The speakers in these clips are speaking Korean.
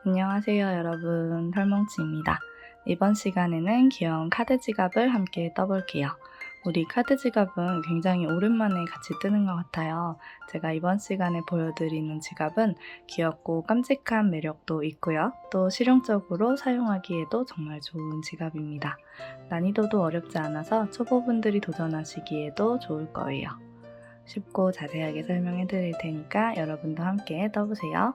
안녕하세요 여러분, 털뭉치입니다. 이번 시간에는 귀여운 카드 지갑을 함께 떠볼게요. 우리 카드 지갑은 굉장히 오랜만에 같이 뜨는 것 같아요. 제가 이번 시간에 보여드리는 지갑은 귀엽고 깜찍한 매력도 있고요. 또 실용적으로 사용하기에도 정말 좋은 지갑입니다. 난이도도 어렵지 않아서 초보분들이 도전하시기에도 좋을 거예요. 쉽고 자세하게 설명해 드릴 테니까 여러분도 함께 떠보세요.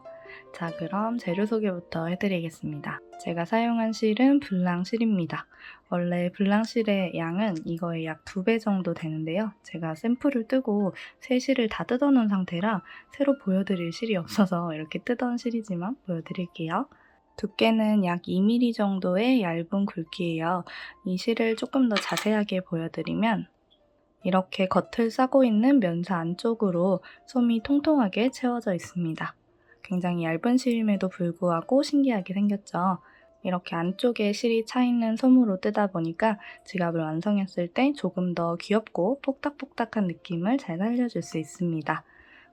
자, 그럼 재료 소개부터 해드리겠습니다. 제가 사용한 실은 블랑실입니다. 원래 블랑실의 양은 이거의 약 2배 정도 되는데요. 제가 샘플을 뜨고 새 실을 다 뜯어놓은 상태라 새로 보여드릴 실이 없어서 이렇게 뜯어온 실이지만 보여드릴게요. 두께는 약 2mm 정도의 얇은 굵기예요. 이 실을 조금 더 자세하게 보여드리면 이렇게 겉을 싸고 있는 면사 안쪽으로 솜이 통통하게 채워져 있습니다. 굉장히 얇은 실임에도 불구하고 신기하게 생겼죠. 이렇게 안쪽에 실이 차있는 솜으로 뜨다 보니까 지갑을 완성했을 때 조금 더 귀엽고 뽁닥뽁닥한 느낌을 잘 살려줄 수 있습니다.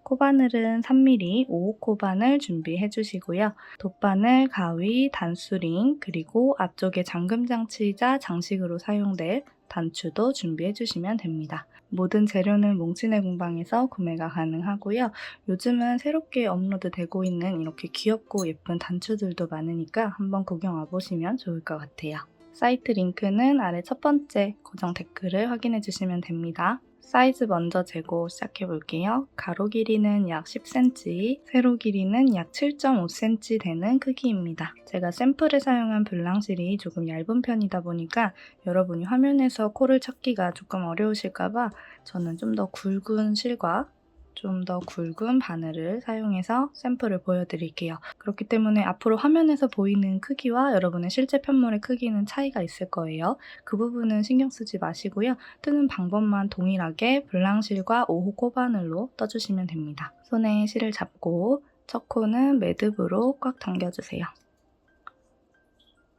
코바늘은 3mm 5호 코바늘 준비해 주시고요. 돗바늘, 가위, 단수링, 그리고 앞쪽에 잠금 장치이자 장식으로 사용될 단추도 준비해 주시면 됩니다. 모든 재료는 몽치네 공방에서 구매가 가능하고요. 요즘은 새롭게 업로드되고 있는 이렇게 귀엽고 예쁜 단추들도 많으니까 한번 구경 와보시면 좋을 것 같아요. 사이트 링크는 아래 첫 번째 고정 댓글을 확인해 주시면 됩니다. 사이즈 먼저 재고 시작해 볼게요. 가로 길이는 약 10cm, 세로 길이는 약 7.5cm 되는 크기입니다. 제가 샘플에 사용한 블랑실이 조금 얇은 편이다 보니까 여러분이 화면에서 코를 찾기가 조금 어려우실까봐 저는 좀 더 굵은 실과 좀 더 굵은 바늘을 사용해서 샘플을 보여드릴게요. 그렇기 때문에 앞으로 화면에서 보이는 크기와 여러분의 실제 편물의 크기는 차이가 있을 거예요. 그 부분은 신경 쓰지 마시고요. 뜨는 방법만 동일하게 블랑실과 5호 코바늘로 떠주시면 됩니다. 손에 실을 잡고 첫 코는 매듭으로 꽉 당겨주세요.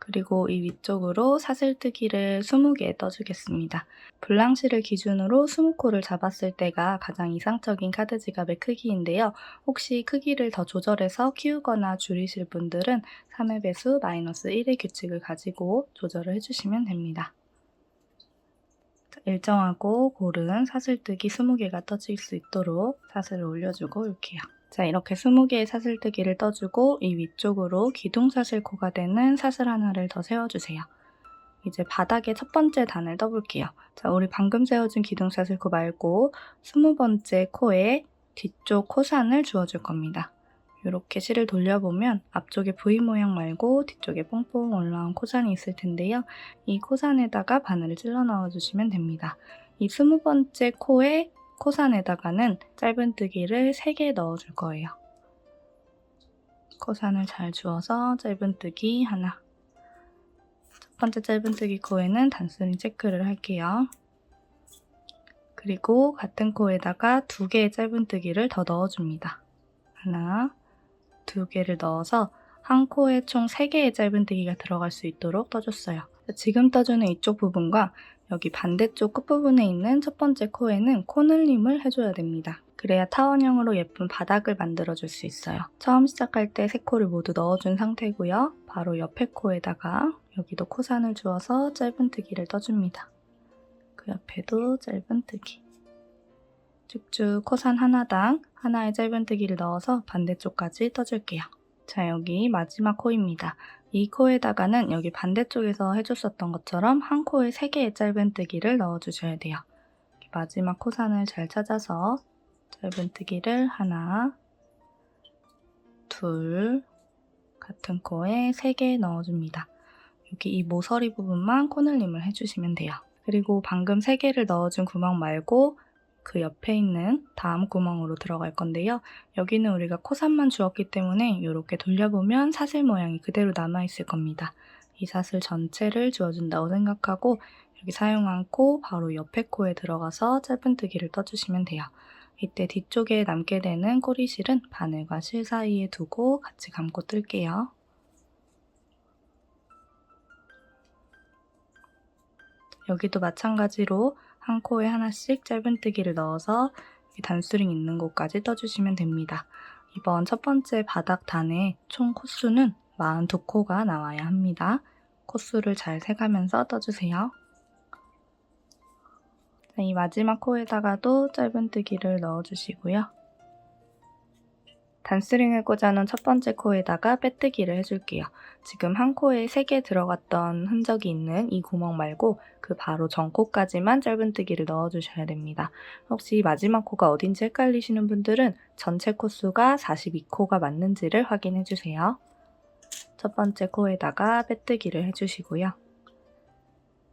그리고 이 위쪽으로 사슬뜨기를 20개 떠주겠습니다. 블랑실을 기준으로 20코를 잡았을 때가 가장 이상적인 카드 지갑의 크기인데요. 혹시 크기를 더 조절해서 키우거나 줄이실 분들은 3의 배수 -1의 규칙을 가지고 조절을 해주시면 됩니다. 일정하고 고른 사슬뜨기 20개가 떠질 수 있도록 사슬을 올려주고 올게요. 자, 이렇게 20개의 사슬뜨기를 떠주고 이 위쪽으로 기둥사슬코가 되는 사슬 하나를 더 세워주세요. 이제 바닥에 첫 번째 단을 떠볼게요. 자, 우리 방금 세워준 기둥사슬코 말고 20번째 코에 뒤쪽 코산을 주워줄 겁니다. 이렇게 실을 돌려보면 앞쪽에 V 모양 말고 뒤쪽에 뽕뽕 올라온 코산이 있을 텐데요. 이 코산에다가 바늘을 찔러 넣어주시면 됩니다. 이 20번째 코에 코산에다가는 짧은뜨기를 3개 넣어줄 거예요. 코산을 잘 주워서 짧은뜨기 하나. 첫 번째 짧은뜨기 코에는 단수링 체크를 할게요. 그리고 같은 코에다가 2개의 짧은뜨기를 더 넣어줍니다. 하나, 2개를 넣어서 한 코에 총 3개의 짧은뜨기가 들어갈 수 있도록 떠줬어요. 지금 떠주는 이쪽 부분과 여기 반대쪽 끝부분에 있는 첫 번째 코에는 코늘림을 해줘야 됩니다. 그래야 타원형으로 예쁜 바닥을 만들어줄 수 있어요. 처음 시작할 때 3코를 모두 넣어준 상태고요. 바로 옆에 코에다가 여기도 코산을 주어서 짧은뜨기를 떠줍니다. 그 옆에도 짧은뜨기. 쭉쭉 코산 하나당 하나의 짧은뜨기를 넣어서 반대쪽까지 떠줄게요. 자, 여기 마지막 코입니다. 이 코에다가는 여기 반대쪽에서 해줬었던 것처럼 한 코에 3개의 짧은뜨기를 넣어주셔야 돼요. 마지막 코산을 잘 찾아서 짧은뜨기를 하나, 둘, 같은 코에 3개 넣어줍니다. 여기 이 모서리 부분만 코늘림을 해주시면 돼요. 그리고 방금 3개를 넣어준 구멍 말고 그 옆에 있는 다음 구멍으로 들어갈 건데요. 여기는 우리가 코산만 주었기 때문에 이렇게 돌려보면 사슬 모양이 그대로 남아있을 겁니다. 이 사슬 전체를 주어준다고 생각하고 여기 사용 않고 바로 옆에 코에 들어가서 짧은뜨기를 떠주시면 돼요. 이때 뒤쪽에 남게 되는 꼬리실은 바늘과 실 사이에 두고 같이 감고 뜰게요. 여기도 마찬가지로 한 코에 하나씩 짧은뜨기를 넣어서 단수링 있는 곳까지 떠주시면 됩니다. 이번 첫 번째 바닥 단의 총 코수는 42코가 나와야 합니다. 코수를 잘 세가면서 떠주세요. 이 마지막 코에다가도 짧은뜨기를 넣어주시고요. 단스링을 꽂아놓은 첫 번째 코에다가 빼뜨기를 해줄게요. 지금 한 코에 3개 들어갔던 흔적이 있는 이 구멍 말고 그 바로 전 코까지만 짧은뜨기를 넣어주셔야 됩니다. 혹시 마지막 코가 어딘지 헷갈리시는 분들은 전체 코수가 42코가 맞는지를 확인해주세요. 첫 번째 코에다가 빼뜨기를 해주시고요.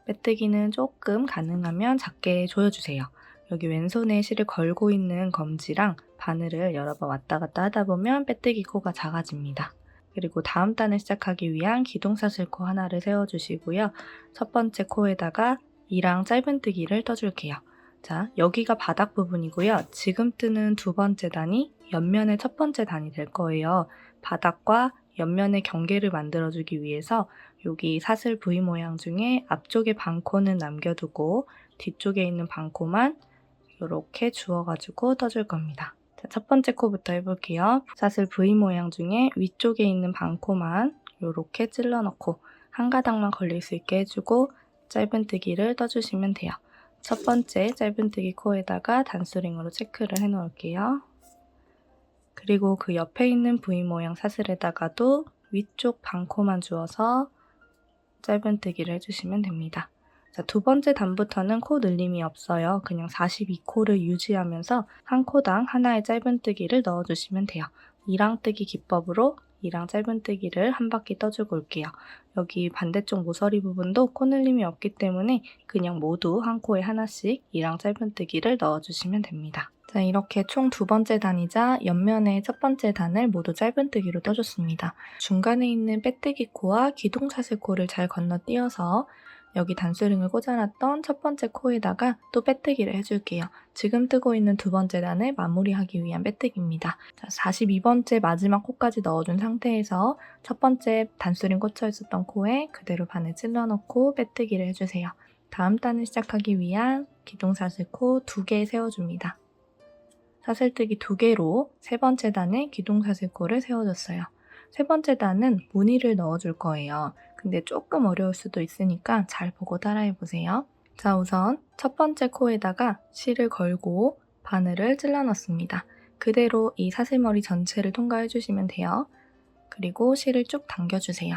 빼뜨기는 조금 가능하면 작게 조여주세요. 여기 왼손에 실을 걸고 있는 검지랑 바늘을 여러 번 왔다 갔다 하다 보면 빼뜨기 코가 작아집니다. 그리고 다음 단을 시작하기 위한 기둥사슬코 하나를 세워주시고요. 첫 번째 코에다가 이랑 짧은뜨기를 떠줄게요. 자, 여기가 바닥 부분이고요. 지금 뜨는 두 번째 단이 옆면의 첫 번째 단이 될 거예요. 바닥과 옆면의 경계를 만들어주기 위해서 여기 사슬 V 모양 중에 앞쪽에 반코는 남겨두고 뒤쪽에 있는 반코만 이렇게 주워가지고 떠줄 겁니다. 자, 첫 번째 코부터 해볼게요. 사슬 V 모양 중에 위쪽에 있는 반코만 이렇게 찔러 넣고 한 가닥만 걸릴 수 있게 해주고 짧은뜨기를 떠주시면 돼요. 첫 번째 짧은뜨기 코에다가 단스링으로 체크를 해놓을게요. 그리고 그 옆에 있는 V 모양 사슬에다가도 위쪽 반코만 주어서 짧은뜨기를 해주시면 됩니다. 자, 두 번째 단부터는 코 늘림이 없어요. 그냥 42코를 유지하면서 한 코당 하나의 짧은뜨기를 넣어주시면 돼요. 이랑뜨기 기법으로 이랑 짧은뜨기를 한 바퀴 떠주고 올게요. 여기 반대쪽 모서리 부분도 코 늘림이 없기 때문에 그냥 모두 한 코에 하나씩 이랑 짧은뜨기를 넣어주시면 됩니다. 자, 이렇게 총 두 번째 단이자 옆면의 첫 번째 단을 모두 짧은뜨기로 떠줬습니다. 중간에 있는 빼뜨기 코와 기둥사슬 코를 잘 건너뛰어서 여기 단스링을 꽂아놨던 첫 번째 코에다가 또 빼뜨기를 해줄게요. 지금 뜨고 있는 두 번째 단을 마무리하기 위한 빼뜨기입니다. 자, 42번째 마지막 코까지 넣어준 상태에서 첫 번째 단스링 꽂혀 있었던 코에 그대로 바늘 찔러넣고 빼뜨기를 해주세요. 다음 단을 시작하기 위한 기둥사슬 코 2개 세워줍니다. 사슬뜨기 2개로 세 번째 단에 기둥사슬코를 세워줬어요. 세 번째 단은 무늬를 넣어줄 거예요. 근데 조금 어려울 수도 있으니까 잘 보고 따라해보세요. 자, 우선 첫 번째 코에다가 실을 걸고 바늘을 찔러 넣습니다. 그대로 이 사슬머리 전체를 통과해주시면 돼요. 그리고 실을 쭉 당겨주세요.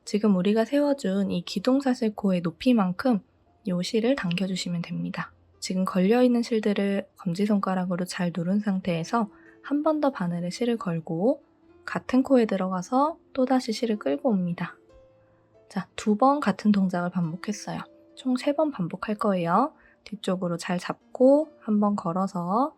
지금 우리가 세워준 이 기둥사슬코의 높이만큼 이 실을 당겨주시면 됩니다. 지금 걸려있는 실들을 검지손가락으로 잘 누른 상태에서 한 번 더 바늘에 실을 걸고 같은 코에 들어가서 또다시 실을 끌고 옵니다. 자, 2번 같은 동작을 반복했어요. 총 3번 반복할 거예요. 뒤쪽으로 잘 잡고 한 번 걸어서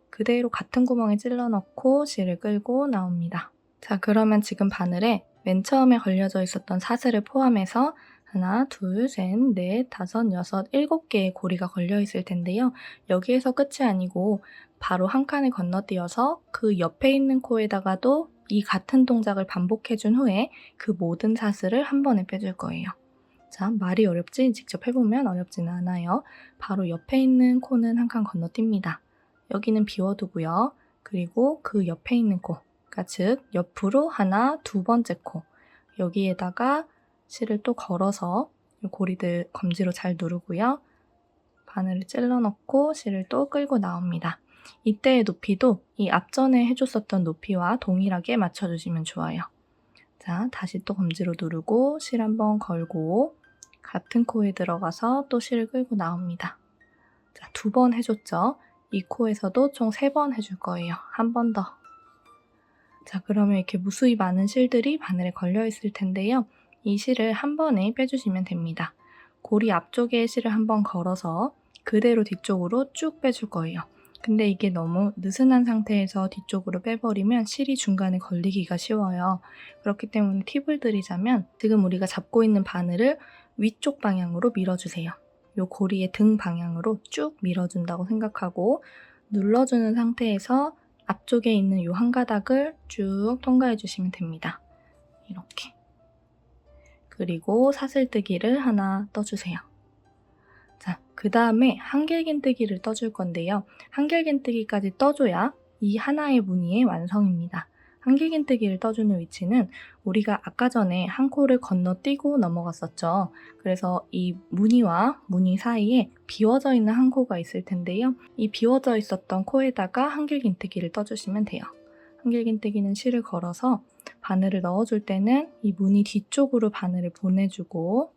그대로 같은 구멍에 찔러 넣고 실을 끌고 나옵니다. 자, 그러면 지금 바늘에 맨 처음에 걸려져 있었던 사슬을 포함해서 하나, 둘, 셋, 넷, 다섯, 여섯, 7개의 고리가 걸려 있을 텐데요. 여기에서 끝이 아니고 바로 한 칸을 건너뛰어서 그 옆에 있는 코에다가도 이 같은 동작을 반복해준 후에 그 모든 사슬을 한 번에 빼줄 거예요. 자, 말이 어렵지? 직접 해보면 어렵지는 않아요. 바로 옆에 있는 코는 한 칸 건너뜁니다. 여기는 비워두고요. 그리고 그 옆에 있는 코, 그러니까 즉 옆으로 하나, 두 번째 코, 여기에다가 실을 또 걸어서 고리들 검지로 잘 누르고요. 바늘을 찔러 넣고 실을 또 끌고 나옵니다. 이때의 높이도 이 앞전에 해줬었던 높이와 동일하게 맞춰주시면 좋아요. 자, 다시 또 검지로 누르고 실 한번 걸고 같은 코에 들어가서 또 실을 끌고 나옵니다. 자, 2번 해줬죠? 이 코에서도 총 3번 해줄 거예요. 한 번 더. 자, 그러면 이렇게 무수히 많은 실들이 바늘에 걸려 있을 텐데요. 이 실을 한 번에 빼주시면 됩니다. 고리 앞쪽에 실을 한번 걸어서 그대로 뒤쪽으로 쭉 빼줄 거예요. 근데 이게 너무 느슨한 상태에서 뒤쪽으로 빼버리면 실이 중간에 걸리기가 쉬워요. 그렇기 때문에 팁을 드리자면 지금 우리가 잡고 있는 바늘을 위쪽 방향으로 밀어주세요. 이 고리의 등 방향으로 쭉 밀어준다고 생각하고 눌러주는 상태에서 앞쪽에 있는 이 한 가닥을 쭉 통과해 주시면 됩니다. 이렇게. 그리고 사슬뜨기를 하나 떠주세요. 자, 그 다음에 한길긴뜨기를 떠줄 건데요. 한길긴뜨기까지 떠줘야 이 하나의 무늬의 완성입니다. 한길긴뜨기를 떠주는 위치는 우리가 아까 전에 한 코를 건너뛰고 넘어갔었죠. 그래서 이 무늬와 무늬 사이에 비워져 있는 한 코가 있을 텐데요. 이 비워져 있었던 코에다가 한길긴뜨기를 떠주시면 돼요. 한길긴뜨기는 실을 걸어서 바늘을 넣어줄 때는 이 무늬 뒤쪽으로 바늘을 보내주고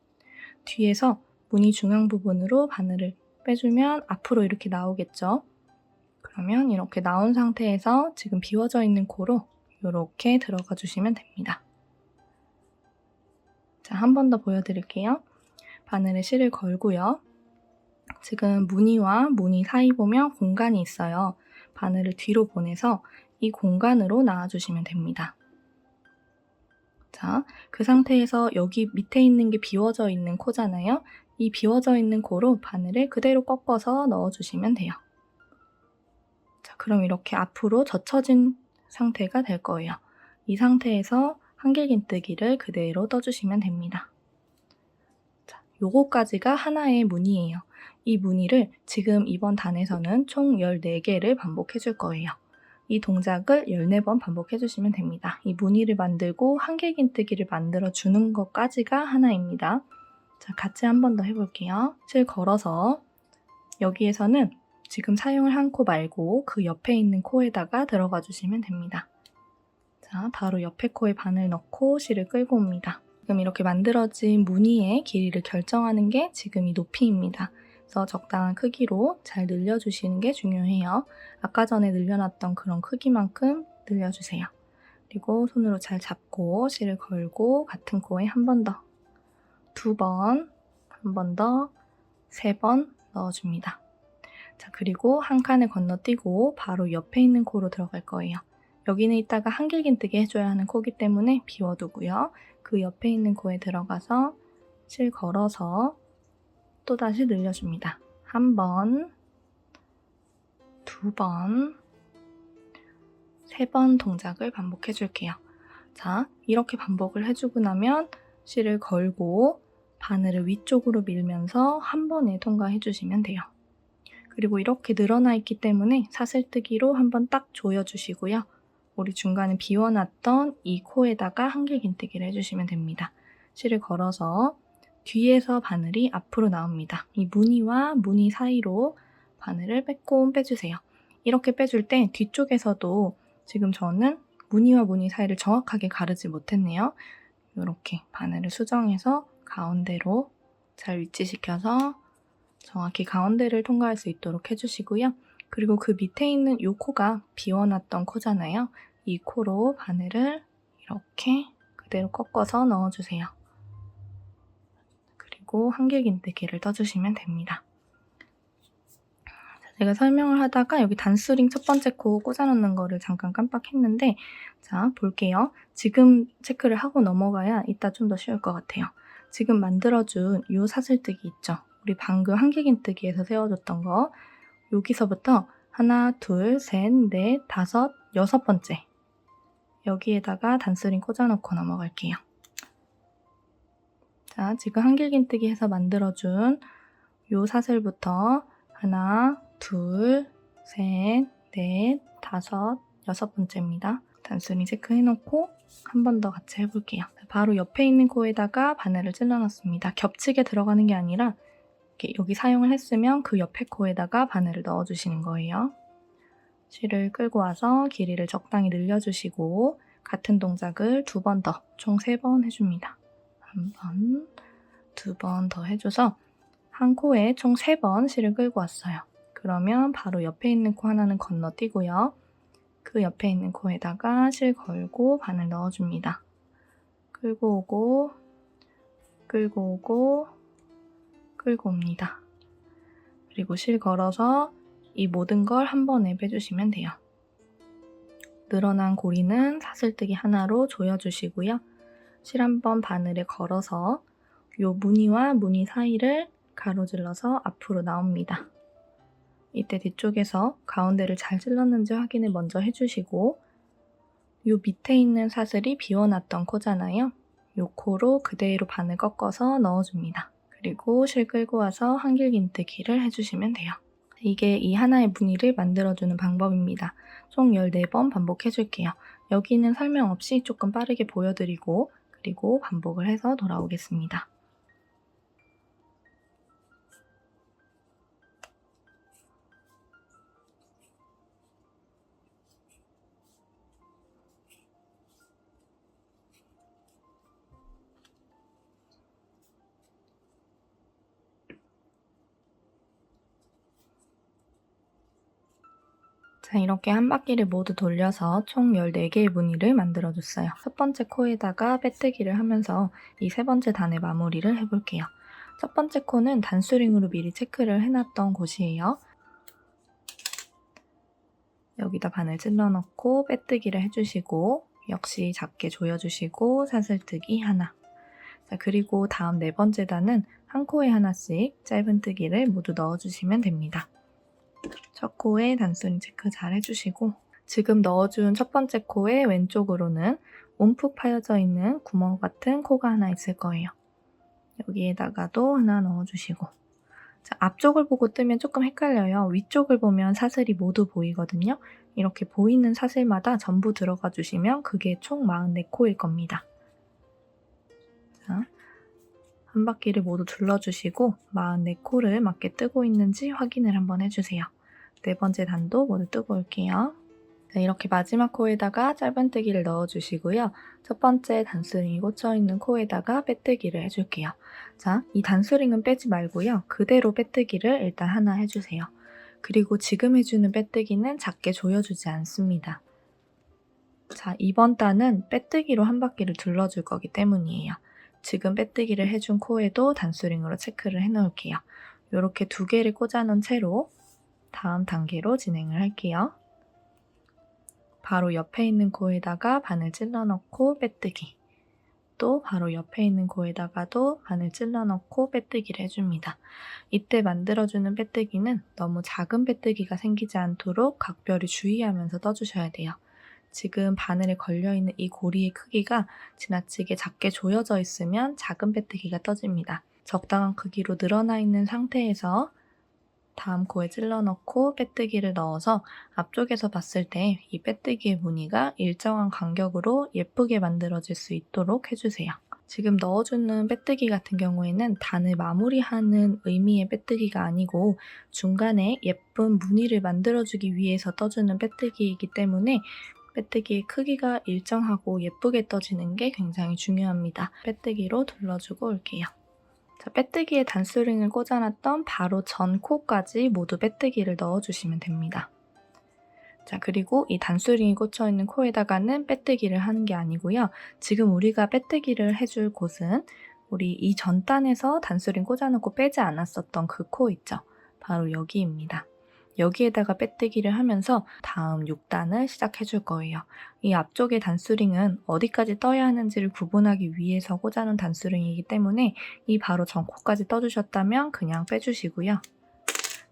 뒤에서 무늬 중앙 부분으로 바늘을 빼주면 앞으로 이렇게 나오겠죠. 그러면 이렇게 나온 상태에서 지금 비워져 있는 코로 이렇게 들어가 주시면 됩니다. 자, 한 번 더 보여드릴게요. 바늘에 실을 걸고요. 지금 무늬와 무늬 사이 보면 공간이 있어요. 바늘을 뒤로 보내서 이 공간으로 놔주시면 됩니다. 자, 그 상태에서 여기 밑에 있는 게 비워져 있는 코잖아요. 이 비워져 있는 코로 바늘을 그대로 꺾어서 넣어주시면 돼요. 자, 그럼 이렇게 앞으로 젖혀진 상태가 될 거예요. 이 상태에서 한길긴뜨기를 그대로 떠주시면 됩니다. 자, 요거까지가 하나의 무늬예요. 이 무늬를 지금 이번 단에서는 총 14개를 반복해 줄 거예요. 이 동작을 14번 반복해 주시면 됩니다. 이 무늬를 만들고 한길긴뜨기를 만들어 주는 것까지가 하나입니다. 자, 같이 한 번 더 해볼게요. 실 걸어서 여기에서는 지금 사용을 한 코 말고 그 옆에 있는 코에다가 들어가 주시면 됩니다. 자, 바로 옆에 코에 바늘 넣고 실을 끌고 옵니다. 지금 이렇게 만들어진 무늬의 길이를 결정하는 게 지금 이 높이입니다. 그래서 적당한 크기로 잘 늘려주시는 게 중요해요. 아까 전에 늘려놨던 그런 크기만큼 늘려주세요. 그리고 손으로 잘 잡고 실을 걸고 같은 코에 한 번 더, 2번, 한 번 더, 3번 넣어줍니다. 자, 그리고 한 칸을 건너뛰고 바로 옆에 있는 코로 들어갈 거예요. 여기는 이따가 한길긴뜨기 해줘야 하는 코기 때문에 비워두고요. 그 옆에 있는 코에 들어가서 실 걸어서 또다시 늘려줍니다. 1번, 2번, 3번 동작을 반복해 줄게요. 자, 이렇게 반복을 해주고 나면 실을 걸고 바늘을 위쪽으로 밀면서 한 번에 통과해 주시면 돼요. 그리고 이렇게 늘어나 있기 때문에 사슬뜨기로 한번 딱 조여주시고요. 우리 중간에 비워놨던 이 코에다가 한길긴뜨기를 해주시면 됩니다. 실을 걸어서 뒤에서 바늘이 앞으로 나옵니다. 이 무늬와 무늬 사이로 바늘을 빼꼼 빼주세요. 이렇게 빼줄 때 뒤쪽에서도 지금 저는 무늬와 무늬 사이를 정확하게 가르지 못했네요. 이렇게 바늘을 수정해서 가운데로 잘 위치시켜서 정확히 가운데를 통과할 수 있도록 해주시고요. 그리고 그 밑에 있는 이 코가 비워놨던 코잖아요. 이 코로 바늘을 이렇게 그대로 꺾어서 넣어주세요. 그리고 한길긴뜨기를 떠주시면 됩니다. 제가 설명을 하다가 여기 단수링 첫 번째 코 꽂아놓는 거를 잠깐 깜빡했는데, 자, 볼게요. 지금 체크를 하고 넘어가야 이따 좀 더 쉬울 것 같아요. 지금 만들어준 이 사슬뜨기 있죠? 우리 방금 한길긴뜨기에서 세워줬던 거, 여기서부터 하나, 둘, 셋, 넷, 다섯, 6번째 여기에다가 단수링 꽂아놓고 넘어갈게요. 자, 지금 한길긴뜨기 해서 만들어준 이 사슬부터 하나, 둘, 셋, 넷, 다섯, 6번째입니다. 단순히 체크해놓고 한 번 더 같이 해볼게요. 바로 옆에 있는 코에다가 바늘을 찔러놨습니다. 겹치게 들어가는 게 아니라 이렇게 여기 사용을 했으면 그 옆에 코에다가 바늘을 넣어주시는 거예요. 실을 끌고 와서 길이를 적당히 늘려주시고 같은 동작을 2번 더, 총 3번 해줍니다. 1번, 2번 더 해줘서 한 코에 총 3번 실을 끌고 왔어요. 그러면 바로 옆에 있는 코 하나는 건너뛰고요. 그 옆에 있는 코에다가 실 걸고 바늘 넣어줍니다. 끌고 오고, 끌고 오고, 끌고 옵니다. 그리고 실 걸어서 이 모든 걸 한 번에 빼주시면 돼요. 늘어난 고리는 사슬뜨기 하나로 조여주시고요. 실 한 번 바늘에 걸어서 이 무늬와 무늬 사이를 가로질러서 앞으로 나옵니다. 이때 뒤쪽에서 가운데를 잘 찔렀는지 확인을 먼저 해주시고 이 밑에 있는 사슬이 비워놨던 코잖아요. 이 코로 그대로 바늘 꺾어서 넣어줍니다. 그리고 실 끌고 와서 한길긴뜨기를 해주시면 돼요. 이게 이 하나의 무늬를 만들어주는 방법입니다. 총 14번 반복해줄게요. 여기는 설명 없이 조금 빠르게 보여드리고 그리고 반복을 해서 돌아오겠습니다. 자, 이렇게 한 바퀴를 모두 돌려서 총 14개의 무늬를 만들어줬어요. 첫 번째 코에다가 빼뜨기를 하면서 이 세 번째 단의 마무리를 해볼게요. 첫 번째 코는 단수링으로 미리 체크를 해놨던 곳이에요. 여기다 바늘 찔러 넣고 빼뜨기를 해주시고 역시 작게 조여주시고 사슬뜨기 하나. 자, 그리고 다음 네 번째 단은 한 코에 하나씩 짧은 뜨기를 모두 넣어주시면 됩니다. 첫 코에 단수링 체크 잘 해주시고 지금 넣어준 첫 번째 코의 왼쪽으로는 움푹 파여져 있는 구멍 같은 코가 하나 있을 거예요. 여기에다가도 하나 넣어주시고 자, 앞쪽을 보고 뜨면 조금 헷갈려요. 위쪽을 보면 사슬이 모두 보이거든요. 이렇게 보이는 사슬마다 전부 들어가 주시면 그게 총 44코일 겁니다. 자, 한 바퀴를 모두 둘러주시고 44코를 맞게 뜨고 있는지 확인을 한번 해주세요. 네 번째 단도 모두 뜨고 올게요. 자, 이렇게 마지막 코에다가 짧은뜨기를 넣어주시고요. 첫 번째 단수링이 꽂혀있는 코에다가 빼뜨기를 해줄게요. 자, 이 단수링은 빼지 말고요. 그대로 빼뜨기를 일단 하나 해주세요. 그리고 지금 해주는 빼뜨기는 작게 조여주지 않습니다. 자, 이번 단은 빼뜨기로 한 바퀴를 둘러줄 거기 때문이에요. 지금 빼뜨기를 해준 코에도 단수링으로 체크를 해놓을게요. 이렇게 두 개를 꽂아놓은 채로 다음 단계로 진행을 할게요. 바로 옆에 있는 코에다가 바늘 찔러 넣고 빼뜨기. 또 바로 옆에 있는 코에다가도 바늘 찔러 넣고 빼뜨기를 해줍니다. 이때 만들어주는 빼뜨기는 너무 작은 빼뜨기가 생기지 않도록 각별히 주의하면서 떠주셔야 돼요. 지금 바늘에 걸려있는 이 고리의 크기가 지나치게 작게 조여져 있으면 작은 빼뜨기가 떠집니다. 적당한 크기로 늘어나 있는 상태에서 다음 코에 찔러 넣고 빼뜨기를 넣어서 앞쪽에서 봤을 때 이 빼뜨기의 무늬가 일정한 간격으로 예쁘게 만들어질 수 있도록 해주세요. 지금 넣어주는 빼뜨기 같은 경우에는 단을 마무리하는 의미의 빼뜨기가 아니고 중간에 예쁜 무늬를 만들어주기 위해서 떠주는 빼뜨기이기 때문에 빼뜨기의 크기가 일정하고 예쁘게 떠지는 게 굉장히 중요합니다. 빼뜨기로 둘러주고 올게요. 자, 빼뜨기에 단수링을 꽂아놨던 바로 전 코까지 모두 빼뜨기를 넣어주시면 됩니다. 자, 그리고 이 단수링이 꽂혀있는 코에다가는 빼뜨기를 하는 게 아니고요. 지금 우리가 빼뜨기를 해줄 곳은 우리 이 전 단에서 단수링 꽂아놓고 빼지 않았었던 그 코 있죠? 바로 여기입니다. 여기에다가 빼뜨기를 하면서 다음 6단을 시작해 줄 거예요. 이 앞쪽의 단수링은 어디까지 떠야 하는지를 구분하기 위해서 꽂아놓은 단수링이기 때문에 이 바로 전코까지 떠주셨다면 그냥 빼주시고요.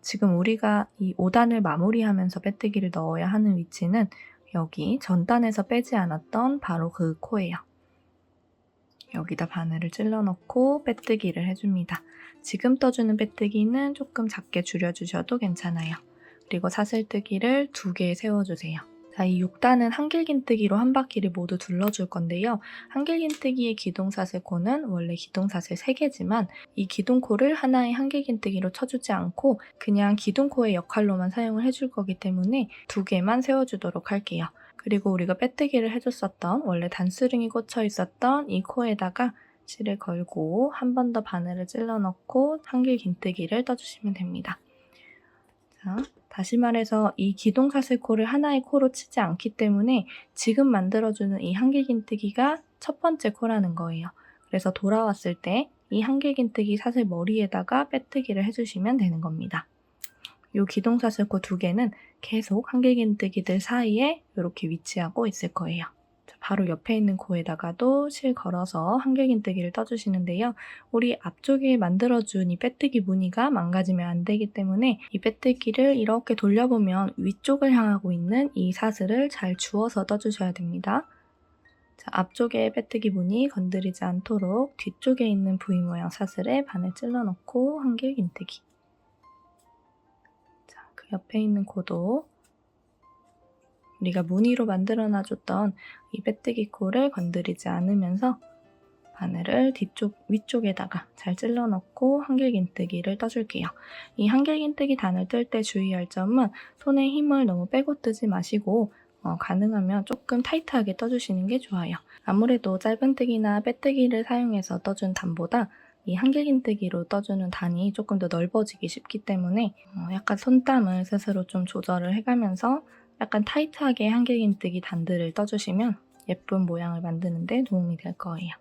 지금 우리가 이 5단을 마무리하면서 빼뜨기를 넣어야 하는 위치는 여기 전단에서 빼지 않았던 바로 그 코예요. 여기다 바늘을 찔러 넣고 빼뜨기를 해줍니다. 지금 떠주는 빼뜨기는 조금 작게 줄여주셔도 괜찮아요. 그리고 사슬뜨기를 2개 세워주세요. 자, 이 6단은 한길긴뜨기로 한 바퀴를 모두 둘러줄 건데요. 한길긴뜨기의 기둥사슬코는 원래 기둥사슬 3개지만 이 기둥코를 하나의 한길긴뜨기로 쳐주지 않고 그냥 기둥코의 역할로만 사용을 해줄 거기 때문에 2개만 세워주도록 할게요. 그리고 우리가 빼뜨기를 해줬었던 원래 단수링이 꽂혀 있었던 이 코에다가 실을 걸고 한 번 더 바늘을 찔러 넣고 한길긴뜨기를 떠주시면 됩니다. 자, 다시 말해서 이 기둥사슬코를 하나의 코로 치지 않기 때문에 지금 만들어주는 이 한길긴뜨기가 첫 번째 코라는 거예요. 그래서 돌아왔을 때 이 한길긴뜨기 사슬 머리에다가 빼뜨기를 해주시면 되는 겁니다. 이 기둥사슬코 2개는 계속 한길긴뜨기들 사이에 이렇게 위치하고 있을 거예요. 바로 옆에 있는 코에다가도 실 걸어서 한길긴뜨기를 떠주시는데요. 우리 앞쪽에 만들어준 이 빼뜨기 무늬가 망가지면 안 되기 때문에 이 빼뜨기를 이렇게 돌려보면 위쪽을 향하고 있는 이 사슬을 잘 주워서 떠주셔야 됩니다. 자, 앞쪽에 빼뜨기 무늬 건드리지 않도록 뒤쪽에 있는 V 모양 사슬에 바늘 찔러 넣고 한길긴뜨기. 자, 그 옆에 있는 코도 우리가 무늬로 만들어 놔줬던 이 빼뜨기 코를 건드리지 않으면서 바늘을 위쪽에다가 잘 찔러 넣고 한길긴뜨기를 떠줄게요. 이 한길긴뜨기 단을 뜰 때 주의할 점은 손에 힘을 너무 빼고 뜨지 마시고 가능하면 조금 타이트하게 떠주시는 게 좋아요. 아무래도 짧은뜨기나 빼뜨기를 사용해서 떠준 단보다 이 한길긴뜨기로 떠주는 단이 조금 더 넓어지기 쉽기 때문에 약간 손땀을 스스로 좀 조절을 해가면서 약간 타이트하게 한길긴뜨기 단들을 떠주시면 예쁜 모양을 만드는 데 도움이 될 거예요.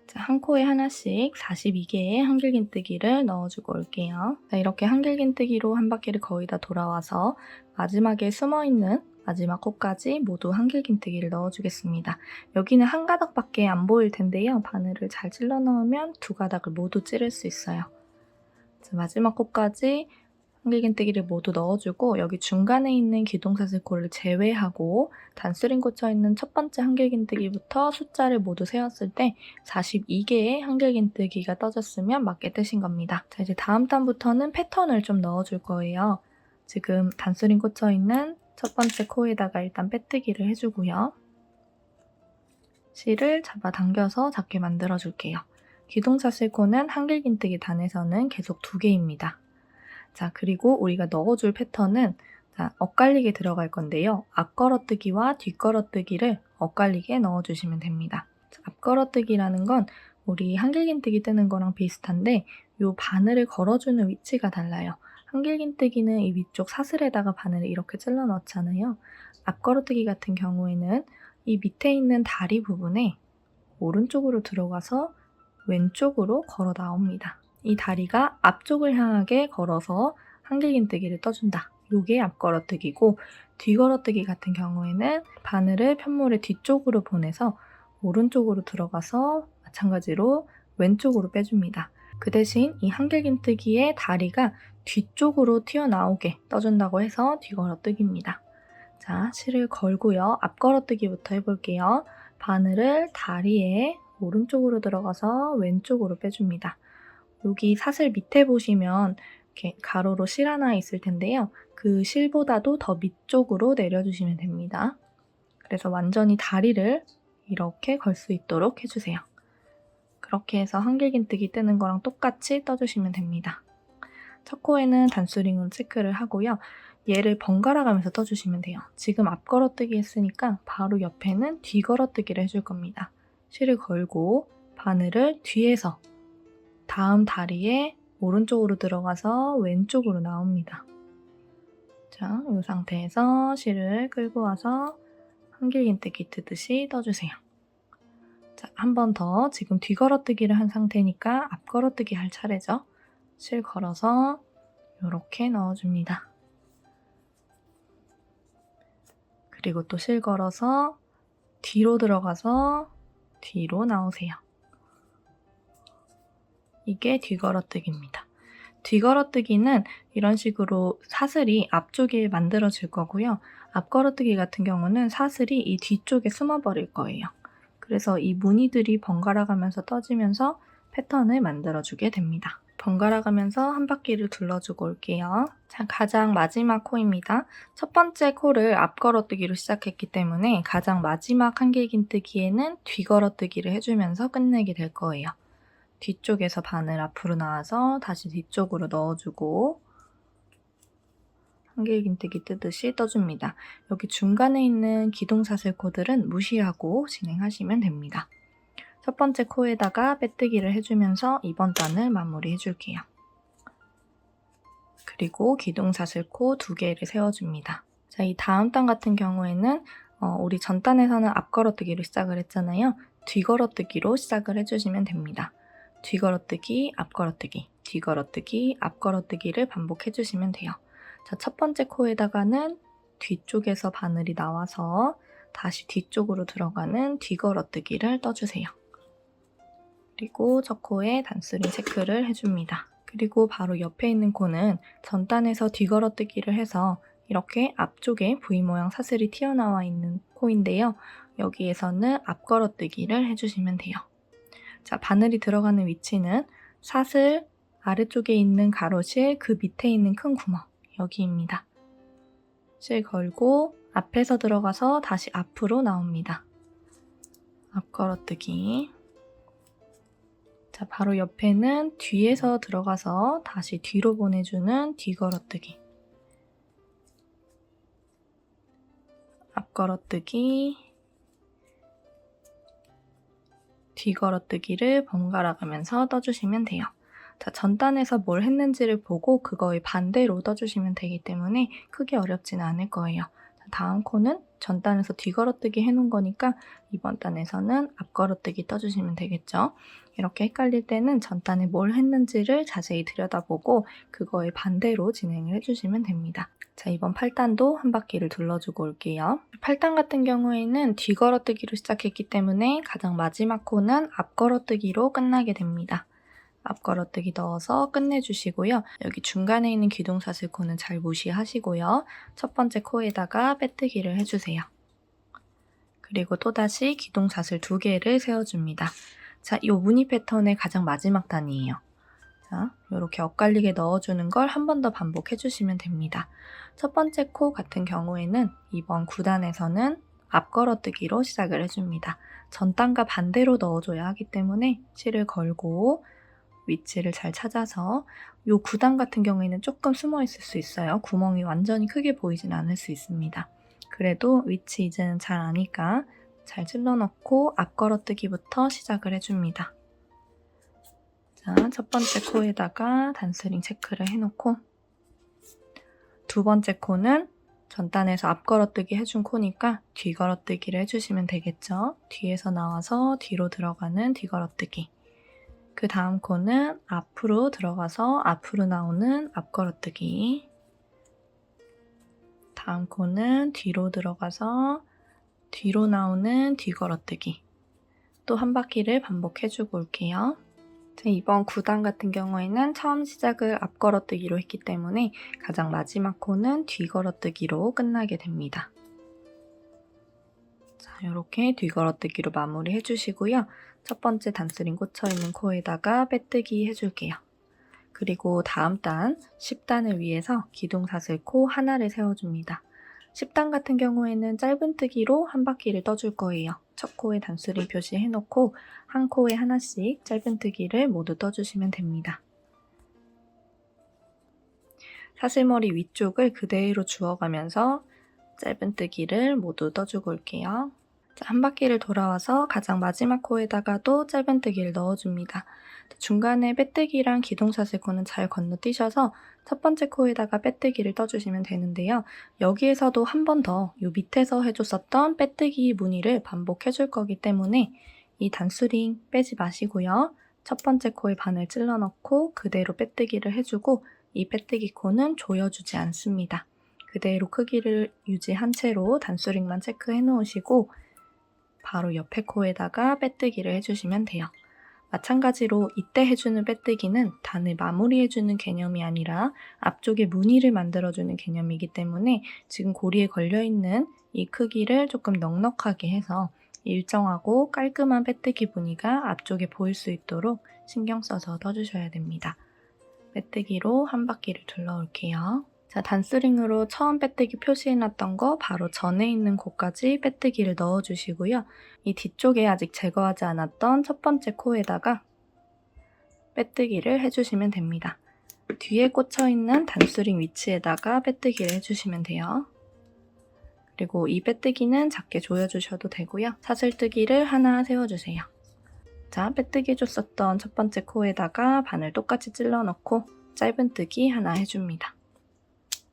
자, 한 코에 하나씩 42개의 한길긴뜨기를 넣어주고 올게요. 자, 이렇게 한길긴뜨기로 한 바퀴를 거의 다 돌아와서 마지막에 숨어있는 마지막 코까지 모두 한길긴뜨기를 넣어주겠습니다. 여기는 한 가닥밖에 안 보일 텐데요. 바늘을 잘 찔러 넣으면 두 가닥을 모두 찌를 수 있어요. 자, 마지막 코까지 한길긴뜨기를 모두 넣어주고 여기 중간에 있는 기둥사슬코를 제외하고 단수링 꽂혀있는 첫 번째 한길긴뜨기부터 숫자를 모두 세웠을 때 42개의 한길긴뜨기가 떠졌으면 맞게 뜨신 겁니다. 자, 이제 다음 단부터는 패턴을 좀 넣어줄 거예요. 지금 단수링 꽂혀있는 첫 번째 코에다가 일단 빼뜨기를 해주고요. 실을 잡아당겨서 작게 만들어줄게요. 기둥사슬코는 한길긴뜨기 단에서는 계속 2개입니다. 자, 그리고 우리가 넣어줄 패턴은 엇갈리게 들어갈 건데요. 앞걸어뜨기와 뒷걸어뜨기를 엇갈리게 넣어주시면 됩니다. 자, 앞걸어뜨기라는 건 우리 한길긴뜨기 뜨는 거랑 비슷한데 이 바늘을 걸어주는 위치가 달라요. 한길긴뜨기는 이 위쪽 사슬에다가 바늘을 이렇게 찔러 넣잖아요. 앞걸어뜨기 같은 경우에는 이 밑에 있는 다리 부분에 오른쪽으로 들어가서 왼쪽으로 걸어 나옵니다. 이 다리가 앞쪽을 향하게 걸어서 한길긴뜨기를 떠준다. 이게 앞걸어뜨기고 뒤걸어뜨기 같은 경우에는 바늘을 편물의 뒤쪽으로 보내서 오른쪽으로 들어가서 마찬가지로 왼쪽으로 빼줍니다. 그 대신 이 한길긴뜨기의 다리가 뒤쪽으로 튀어나오게 떠준다고 해서 뒤걸어뜨기입니다. 자, 실을 걸고요. 앞걸어뜨기부터 해볼게요. 바늘을 다리에 오른쪽으로 들어가서 왼쪽으로 빼줍니다. 여기 사슬 밑에 보시면 이렇게 가로로 실 하나 있을 텐데요. 그 실보다도 더 밑쪽으로 내려주시면 됩니다. 그래서 완전히 다리를 이렇게 걸 수 있도록 해주세요. 그렇게 해서 한길긴뜨기 뜨는 거랑 똑같이 떠주시면 됩니다. 첫 코에는 단수링으로 체크를 하고요. 얘를 번갈아 가면서 떠주시면 돼요. 지금 앞걸어뜨기 했으니까 바로 옆에는 뒤걸어뜨기를 해줄 겁니다. 실을 걸고 바늘을 뒤에서 다음 다리에 오른쪽으로 들어가서 왼쪽으로 나옵니다. 자, 이 상태에서 실을 끌고 와서 한길긴뜨기 뜨듯이 떠주세요. 자, 한 번 더 지금 뒤걸어뜨기를 한 상태니까 앞걸어뜨기 할 차례죠. 실 걸어서 이렇게 넣어줍니다. 그리고 또 실 걸어서 뒤로 들어가서 뒤로 나오세요. 이게 뒤걸어뜨기입니다. 뒤걸어뜨기는 이런 식으로 사슬이 앞쪽에 만들어질 거고요. 앞걸어뜨기 같은 경우는 사슬이 이 뒤쪽에 숨어버릴 거예요. 그래서 이 무늬들이 번갈아 가면서 떠지면서 패턴을 만들어주게 됩니다. 번갈아 가면서 한 바퀴를 둘러주고 올게요. 자, 가장 마지막 코입니다. 첫 번째 코를 앞걸어뜨기로 시작했기 때문에 가장 마지막 한길긴뜨기에는 뒤걸어뜨기를 해주면서 끝내게 될 거예요. 뒤쪽에서 바늘 앞으로 나와서 다시 뒤쪽으로 넣어주고 한길긴뜨기 뜨듯이 떠줍니다. 여기 중간에 있는 기둥사슬 코들은 무시하고 진행하시면 됩니다. 첫 번째 코에다가 빼뜨기를 해주면서 이번 단을 마무리 해줄게요. 그리고 기둥사슬코 2개를 세워줍니다. 자, 이 다음 단 같은 경우에는 우리 전 단에서는 앞걸어뜨기로 시작을 했잖아요. 뒤걸어뜨기로 시작을 해주시면 됩니다. 뒤걸어뜨기, 앞걸어뜨기, 뒤걸어뜨기, 앞걸어뜨기를 반복해주시면 돼요. 자, 첫 번째 코에다가는 뒤쪽에서 바늘이 나와서 다시 뒤쪽으로 들어가는 뒤걸어뜨기를 떠주세요. 그리고 첫 코에 단수링 체크를 해줍니다. 그리고 바로 옆에 있는 코는 전단에서 뒤걸어뜨기를 해서 이렇게 앞쪽에 V 모양 사슬이 튀어나와 있는 코인데요. 여기에서는 앞걸어뜨기를 해주시면 돼요. 자, 바늘이 들어가는 위치는 사슬 아래쪽에 있는 가로실 그 밑에 있는 큰 구멍 여기입니다. 실 걸고 앞에서 들어가서 다시 앞으로 나옵니다. 앞걸어뜨기. 자, 바로 옆에는 뒤에서 들어가서 다시 뒤로 보내주는 뒤걸어뜨기. 앞걸어뜨기, 뒤걸어뜨기를 번갈아 가면서 떠주시면 돼요. 자, 전단에서 뭘 했는지를 보고 그거의 반대로 떠주시면 되기 때문에 크게 어렵지는 않을 거예요. 자, 다음 코는 전단에서 뒤걸어뜨기 해놓은 거니까 이번 단에서는 앞걸어뜨기 떠주시면 되겠죠. 이렇게 헷갈릴 때는 전단에 뭘 했는지를 자세히 들여다보고 그거의 반대로 진행을 해주시면 됩니다. 자, 이번 8단도 한 바퀴를 둘러주고 올게요. 8단 같은 경우에는 뒤걸어뜨기로 시작했기 때문에 가장 마지막 코는 앞걸어뜨기로 끝나게 됩니다. 앞걸어뜨기 넣어서 끝내주시고요. 여기 중간에 있는 기둥사슬 코는 잘 무시하시고요. 첫 번째 코에다가 빼뜨기를 해주세요. 그리고 또다시 기둥사슬 2개를 세워줍니다. 자, 이 무늬 패턴의 가장 마지막 단이에요. 자, 이렇게 엇갈리게 넣어주는 걸 한 번 더 반복해주시면 됩니다. 첫 번째 코 같은 경우에는 이번 9단에서는 앞걸어뜨기로 시작을 해줍니다. 전단과 반대로 넣어줘야 하기 때문에 실을 걸고 위치를 잘 찾아서 이 9단 같은 경우에는 조금 숨어 있을 수 있어요. 구멍이 완전히 크게 보이진 않을 수 있습니다. 그래도 위치 이제는 잘 아니까 잘 찔러 넣고 앞걸어뜨기부터 시작을 해줍니다. 자, 첫 번째 코에다가 단스링 체크를 해놓고 두 번째 코는 전단에서 앞걸어뜨기 해준 코니까 뒤걸어뜨기를 해주시면 되겠죠. 뒤에서 나와서 뒤로 들어가는 뒤걸어뜨기. 그 다음 코는 앞으로 들어가서 앞으로 나오는 앞걸어뜨기. 다음 코는 뒤로 들어가서 뒤로 나오는 뒤걸어뜨기. 또 한 바퀴를 반복해주고 올게요. 이번 9단 같은 경우에는 처음 시작을 앞걸어뜨기로 했기 때문에 가장 마지막 코는 뒤걸어뜨기로 끝나게 됩니다. 자, 이렇게 뒤걸어뜨기로 마무리 해주시고요. 첫 번째 단스링 꽂혀있는 코에다가 빼뜨기 해줄게요. 그리고 다음 단 10단을 위해서 기둥사슬 코 하나를 세워줍니다. 10단 같은 경우에는 짧은뜨기로 한 바퀴를 떠줄 거예요. 첫 코에 단스링 표시해놓고 한 코에 하나씩 짧은뜨기를 모두 떠주시면 됩니다. 사슬머리 위쪽을 그대로 주워가면서 짧은뜨기를 모두 떠주고 올게요. 자, 한 바퀴를 돌아와서 가장 마지막 코에다가도 짧은뜨기를 넣어줍니다. 중간에 빼뜨기랑 기둥사슬 코는 잘 건너뛰셔서 첫 번째 코에다가 빼뜨기를 떠주시면 되는데요. 여기에서도 한 번 더 이 밑에서 해줬었던 빼뜨기 무늬를 반복해줄 거기 때문에 이 단스링 빼지 마시고요. 첫 번째 코에 바늘 찔러 넣고 그대로 빼뜨기를 해주고 이 빼뜨기 코는 조여주지 않습니다. 그대로 크기를 유지한 채로 단스링만 체크해 놓으시고 바로 옆에 코에다가 빼뜨기를 해주시면 돼요. 마찬가지로 이때 해주는 빼뜨기는 단을 마무리해주는 개념이 아니라 앞쪽에 무늬를 만들어주는 개념이기 때문에 지금 고리에 걸려있는 이 크기를 조금 넉넉하게 해서 일정하고 깔끔한 빼뜨기 무늬가 앞쪽에 보일 수 있도록 신경 써서 떠주셔야 됩니다. 빼뜨기로 한 바퀴를 둘러올게요. 자, 단스링으로 처음 빼뜨기 표시해놨던 거 바로 전에 있는 곳까지 빼뜨기를 넣어주시고요. 이 뒤쪽에 아직 제거하지 않았던 첫 번째 코에다가 빼뜨기를 해주시면 됩니다. 뒤에 꽂혀있는 단스링 위치에다가 빼뜨기를 해주시면 돼요. 그리고 이 빼뜨기는 작게 조여주셔도 되고요. 사슬뜨기를 하나 세워주세요. 자, 빼뜨기 해줬었던 첫 번째 코에다가 바늘 똑같이 찔러 넣고 짧은뜨기 하나 해줍니다.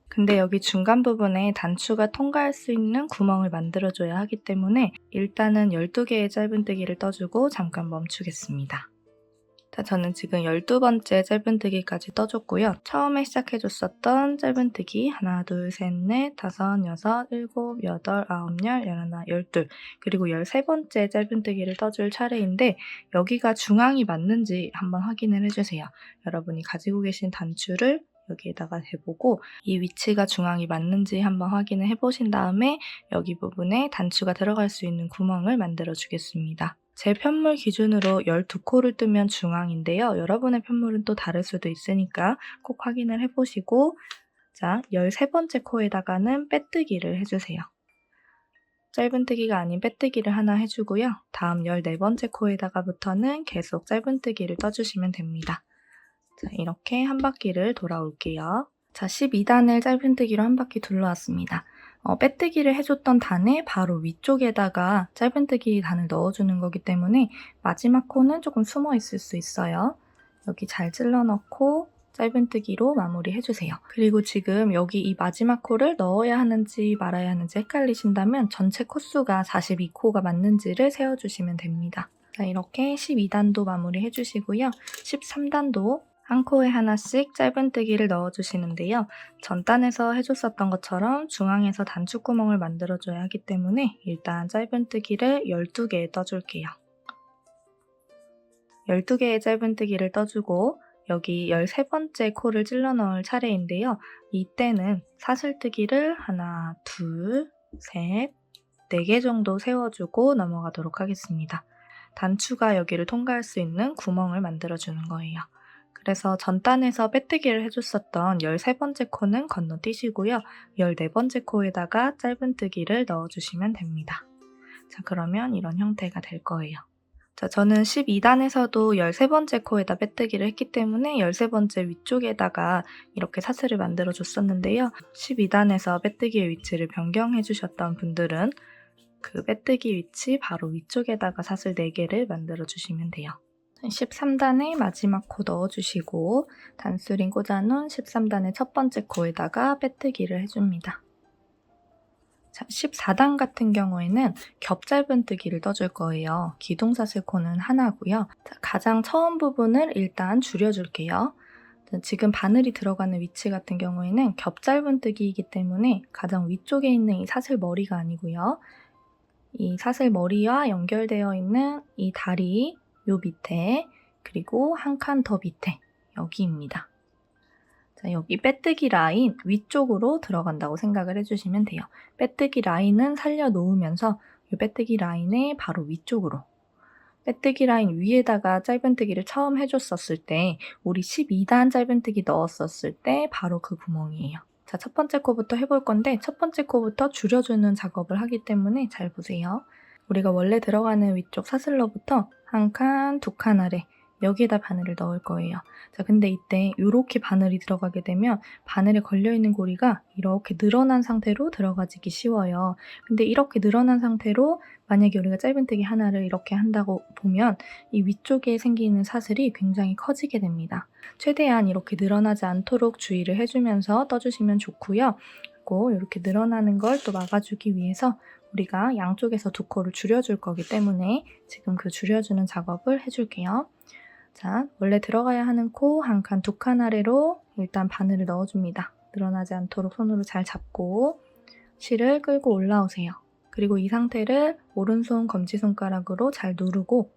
근데 여기 중간 부분에 단추가 통과할 수 있는 구멍을 만들어줘야 하기 때문에 일단은 12개의 짧은뜨기를 떠주고 잠깐 멈추겠습니다. 자, 저는 지금 12번째 짧은뜨기까지 떠줬고요. 처음에 시작해줬었던 짧은뜨기 하나, 둘, 셋, 넷, 다섯, 여섯, 일곱, 여덟, 아홉, 열, 열하나, 열둘 그리고 13번째 짧은뜨기를 떠줄 차례인데 여기가 중앙이 맞는지 한번 확인을 해주세요. 여러분이 가지고 계신 단추를 여기에다가 대보고 이 위치가 중앙이 맞는지 한번 확인을 해보신 다음에 여기 부분에 단추가 들어갈 수 있는 구멍을 만들어 주겠습니다. 제 편물 기준으로 12코를 뜨면 중앙인데요. 여러분의 편물은 또 다를 수도 있으니까 꼭 확인을 해보시고 자, 13번째 코에다가는 빼뜨기를 해주세요. 짧은뜨기가 아닌 빼뜨기를 하나 해주고요. 다음 14번째 코에다가부터는 계속 짧은뜨기를 떠주시면 됩니다. 자, 이렇게 한 바퀴를 돌아올게요. 자, 12단을 짧은뜨기로 한 바퀴 둘러왔습니다. 빼뜨기를 해줬던 단에 바로 위쪽에다가 짧은뜨기 단을 넣어주는 거기 때문에 마지막 코는 조금 숨어 있을 수 있어요. 여기 잘 찔러 넣고 짧은뜨기로 마무리해주세요. 그리고 지금 여기 이 마지막 코를 넣어야 하는지 말아야 하는지 헷갈리신다면 전체 코수가 42코가 맞는지를 세어주시면 됩니다. 자, 이렇게 12단도 마무리해주시고요. 13단도 한 코에 하나씩 짧은뜨기를 넣어주시는데요. 전 단에서 해줬었던 것처럼 중앙에서 단축구멍을 만들어줘야 하기 때문에 일단 짧은뜨기를 12개 떠줄게요. 12개의 짧은뜨기를 떠주고 여기 13번째 코를 찔러 넣을 차례인데요. 이때는 사슬뜨기를 하나, 둘, 셋, 4개 정도 세워주고 넘어가도록 하겠습니다. 단추가 여기를 통과할 수 있는 구멍을 만들어주는 거예요. 그래서 전단에서 빼뜨기를 해줬었던 13번째 코는 건너뛰시고요. 14번째 코에다가 짧은뜨기를 넣어주시면 됩니다. 자, 그러면 이런 형태가 될 거예요. 자, 저는 12단에서도 13번째 코에다 빼뜨기를 했기 때문에 13번째 위쪽에다가 이렇게 사슬을 만들어 줬었는데요. 12단에서 빼뜨기의 위치를 변경해 주셨던 분들은 그 빼뜨기 위치 바로 위쪽에다가 사슬 4개를 만들어 주시면 돼요. 13단의 마지막 코 넣어주시고 단수링 꽂아놓은 13단의 첫 번째 코에다가 빼뜨기를 해줍니다. 자, 14단 같은 경우에는 겹 짧은뜨기를 떠줄 거예요. 기둥사슬 코는 하나고요. 자, 가장 처음 부분을 일단 줄여줄게요. 지금 바늘이 들어가는 위치 같은 경우에는 겹 짧은뜨기이기 때문에 가장 위쪽에 있는 이 사슬 머리가 아니고요. 이 사슬 머리와 연결되어 있는 이 다리 요 밑에 그리고 한 칸 더 밑에 여기입니다. 자, 여기 빼뜨기 라인 위쪽으로 들어간다고 생각을 해주시면 돼요. 빼뜨기 라인은 살려놓으면서 이 빼뜨기 라인의 바로 위쪽으로 빼뜨기 라인 위에다가 짧은뜨기를 처음 해줬었을 때 우리 12단 짧은뜨기 넣었었을 때 바로 그 구멍이에요. 자, 첫 번째 코부터 해볼 건데 첫 번째 코부터 줄여주는 작업을 하기 때문에 잘 보세요. 우리가 원래 들어가는 위쪽 사슬로부터 한 칸, 2칸 아래 여기에다 바늘을 넣을 거예요. 자, 근데 이때 이렇게 바늘이 들어가게 되면 바늘에 걸려있는 고리가 이렇게 늘어난 상태로 들어가지기 쉬워요. 근데 이렇게 늘어난 상태로 만약에 우리가 짧은뜨기 하나를 이렇게 한다고 보면 이 위쪽에 생기는 사슬이 굉장히 커지게 됩니다. 최대한 이렇게 늘어나지 않도록 주의를 해주면서 떠주시면 좋고요. 그리고 이렇게 늘어나는 걸 또 막아주기 위해서 우리가 양쪽에서 2코를 줄여줄 거기 때문에 지금 그 줄여주는 작업을 해줄게요. 자, 원래 들어가야 하는 코 한 칸, 2칸 아래로 일단 바늘을 넣어줍니다. 늘어나지 않도록 손으로 잘 잡고 실을 끌고 올라오세요. 그리고 이 상태를 오른손 검지손가락으로 잘 누르고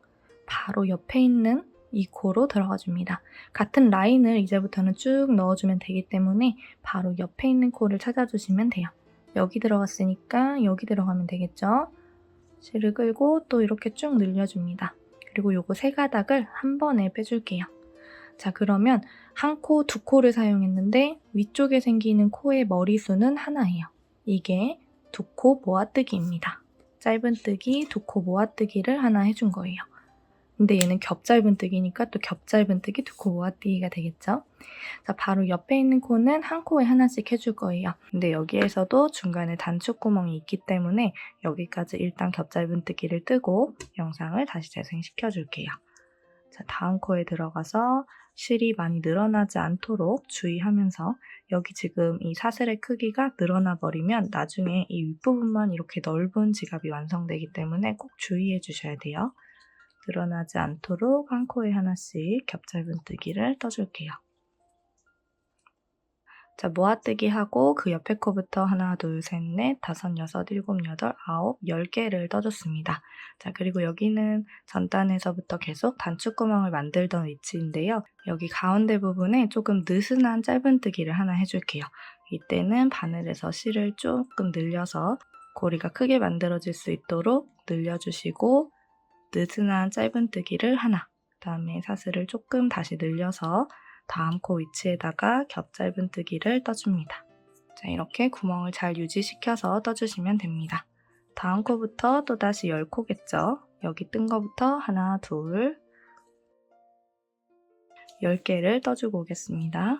바로 옆에 있는 이 코로 들어가 줍니다. 같은 라인을 이제부터는 쭉 넣어주면 되기 때문에 바로 옆에 있는 코를 찾아주시면 돼요. 여기 들어갔으니까 여기 들어가면 되겠죠? 실을 끌고 또 이렇게 쭉 늘려줍니다. 그리고 요거 3가닥을 한 번에 빼줄게요. 자, 그러면 한 코, 2코를 사용했는데 위쪽에 생기는 코의 머리수는 하나예요. 이게 2코 모아뜨기입니다. 짧은뜨기, 2코 모아뜨기를 하나 해준 거예요. 근데 얘는 겹 짧은뜨기니까 또 겹 짧은뜨기, 2코 모아뜨기가 되겠죠? 자, 바로 옆에 있는 코는 한 코에 하나씩 해줄 거예요. 근데 여기에서도 중간에 단축구멍이 있기 때문에 여기까지 일단 겹 짧은뜨기를 뜨고 영상을 다시 재생시켜 줄게요. 자, 다음 코에 들어가서 실이 많이 늘어나지 않도록 주의하면서 여기 지금 이 사슬의 크기가 늘어나 버리면 나중에 이 윗부분만 이렇게 넓은 지갑이 완성되기 때문에 꼭 주의해 주셔야 돼요. 늘어나지 않도록 한 코에 하나씩 겹 짧은뜨기를 떠줄게요. 자, 모아뜨기 하고 그 옆에 코부터 하나, 둘, 셋, 넷, 다섯, 여섯, 일곱, 여덟, 아홉, 10개를 떠줬습니다. 자, 그리고 여기는 전단에서부터 계속 단축구멍을 만들던 위치인데요. 여기 가운데 부분에 조금 느슨한 짧은뜨기를 하나 해줄게요. 이때는 바늘에서 실을 조금 늘려서 고리가 크게 만들어질 수 있도록 늘려주시고 느슨한 짧은뜨기를 하나, 그 다음에 사슬을 조금 다시 늘려서 다음 코 위치에다가 겹 짧은뜨기를 떠줍니다. 자, 이렇게 구멍을 잘 유지시켜서 떠주시면 됩니다. 다음 코부터 또다시 10코겠죠. 여기 뜬 거부터 하나, 둘, 10개를 떠주고 오겠습니다.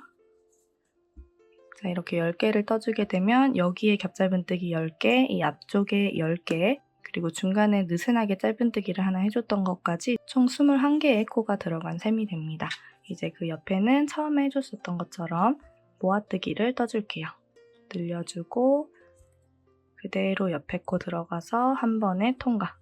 자, 이렇게 10개를 떠주게 되면 여기에 겹짧은뜨기 10개, 이 앞쪽에 10개, 그리고 중간에 느슨하게 짧은뜨기를 하나 해줬던 것까지 총 21개의 코가 들어간 셈이 됩니다. 이제 그 옆에는 처음에 해줬었던 것처럼 모아뜨기를 떠줄게요. 늘려주고 그대로 옆에 코 들어가서 한 번에 통과.